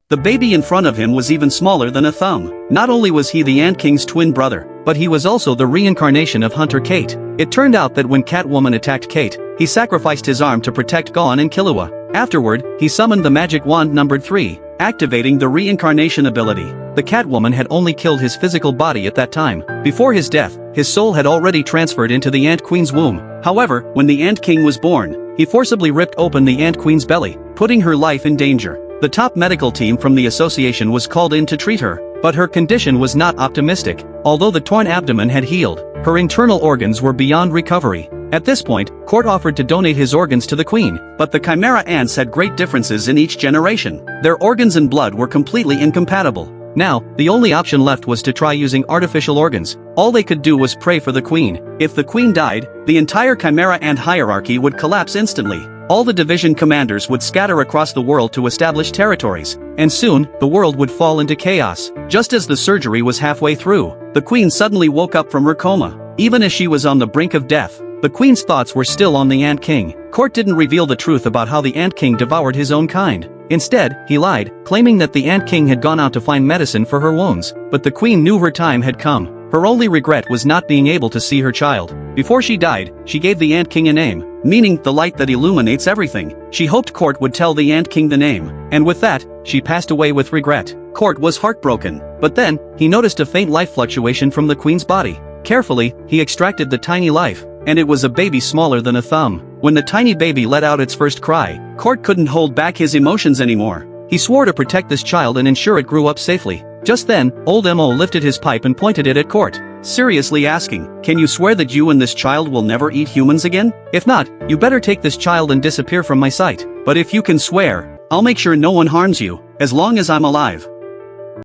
The baby in front of him was even smaller than a thumb. Not only was he the Ant King's twin brother, but he was also the reincarnation of Hunter Kate. It turned out that when Catwoman attacked Kate, he sacrificed his arm to protect Gon and Killua. Afterward, he summoned the magic wand numbered 3, activating the reincarnation ability. The Catwoman had only killed his physical body at that time. Before his death, his soul had already transferred into the Ant Queen's womb. However, when the Ant King was born, he forcibly ripped open the Ant Queen's belly, putting her life in danger. The top medical team from the association was called in to treat her, but her condition was not optimistic. Although the torn abdomen had healed, her internal organs were beyond recovery. At this point, Court offered to donate his organs to the queen, but the Chimera ants had great differences in each generation. Their organs and blood were completely incompatible. Now, the only option left was to try using artificial organs. All they could do was pray for the queen. If the queen died, the entire Chimera ant hierarchy would collapse instantly. All the division commanders would scatter across the world to establish territories, and soon, the world would fall into chaos. Just as the surgery was halfway through, the queen suddenly woke up from her coma. Even as she was on the brink of death, the queen's thoughts were still on the Ant King. Court didn't reveal the truth about how the Ant King devoured his own kind. Instead, he lied, claiming that the Ant King had gone out to find medicine for her wounds. But the queen knew her time had come. Her only regret was not being able to see her child. Before she died, she gave the Ant King a name, meaning the light that illuminates everything. She hoped Court would tell the Ant King the name, and with that, she passed away with regret. Court was heartbroken, but then, he noticed a faint life fluctuation from the queen's body. Carefully, he extracted the tiny life, and it was a baby smaller than a thumb. When the tiny baby let out its first cry, Court couldn't hold back his emotions anymore. He swore to protect this child and ensure it grew up safely. Just then, old Mo lifted his pipe and pointed it at Court, seriously asking, "Can you swear that you and this child will never eat humans again? If not, you better take this child and disappear from my sight. But if you can swear, I'll make sure no one harms you, as long as I'm alive."